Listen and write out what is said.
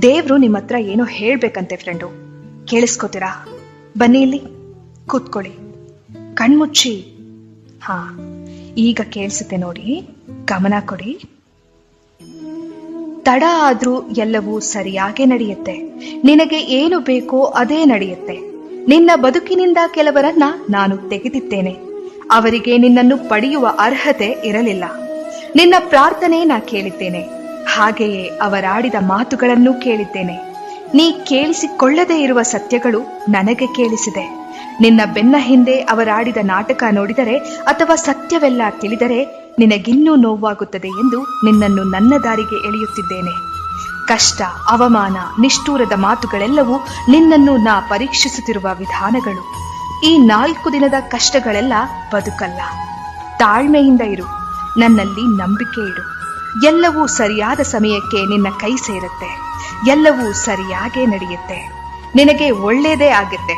ದೇವ್ರು ನಿಮ್ಮ ಹತ್ರ ಏನೋ ಹೇಳ್ಬೇಕಂತೆ ಫ್ರೆಂಡು. ಕೇಳಿಸ್ಕೋತೀರಾ? ಬನ್ನಿ ಇಲ್ಲಿ ಕೂತ್ಕೊಳ್ಳಿ, ಕಣ್ಮುಚ್ಚಿ. ಹಾ, ಈಗ ಕೇಳಿಸುತ್ತೆ ನೋಡಿ, ಗಮನ ಕೊಡಿ. ತಡ ಆದ್ರೂ ಎಲ್ಲವೂ ಸರಿಯಾಗೇ ನಡೆಯುತ್ತೆ. ನಿನಗೆ ಏನು ಬೇಕೋ ಅದೇ ನಡೆಯುತ್ತೆ. ನಿನ್ನ ಬದುಕಿನಿಂದ ಕೆಲವರನ್ನ ನಾನು ತೆಗೆದಿದ್ದೇನೆ. ಅವರಿಗೆ ನಿನ್ನನ್ನು ಪಡೆಯುವ ಅರ್ಹತೆ ಇರಲಿಲ್ಲ. ನಿನ್ನ ಪ್ರಾರ್ಥನೆ ನಾ ಕೇಳಿದ್ದೇನೆ, ಹಾಗೆಯೇ ಅವರಾಡಿದ ಮಾತುಗಳನ್ನು ಕೇಳಿದ್ದೇನೆ. ನೀ ಕೇಳಿಸಿಕೊಳ್ಳದೇ ಇರುವ ಸತ್ಯಗಳು ನನಗೆ ಕೇಳಿಸಿದೆ. ನಿನ್ನ ಬೆನ್ನ ಹಿಂದೆ ಅವರಾಡಿದ ನಾಟಕ ನೋಡಿದರೆ ಅಥವಾ ಸತ್ಯವೆಲ್ಲ ತಿಳಿದರೆ ನಿನಗಿನ್ನೂ ನೋವಾಗುತ್ತದೆ ಎಂದು ನಿನ್ನನ್ನು ನನ್ನ ದಾರಿಗೆ ಎಳೆಯುತ್ತಿದ್ದೇನೆ. ಕಷ್ಟ, ಅವಮಾನ, ನಿಷ್ಠೂರದ ಮಾತುಗಳೆಲ್ಲವೂ ನಿನ್ನನ್ನು ನಾ ಪರೀಕ್ಷಿಸುತ್ತಿರುವ ವಿಧಾನಗಳು. ಈ 4 ದಿನದ ಕಷ್ಟಗಳೆಲ್ಲ ಬದುಕಲ್ಲ. ತಾಳ್ಮೆಯಿಂದ ಇರು, ನನ್ನಲ್ಲಿ ನಂಬಿಕೆ ಇಡು. ಎಲ್ಲವೂ ಸರಿಯಾದ ಸಮಯಕ್ಕೆ ನಿನ್ನ ಕೈ ಸೇರುತ್ತೆ. ಎಲ್ಲವೂ ಸರಿಯಾಗೇ ನಡೆಯುತ್ತೆ. ನಿನಗೆ ಒಳ್ಳೆಯದೇ ಆಗುತ್ತೆ.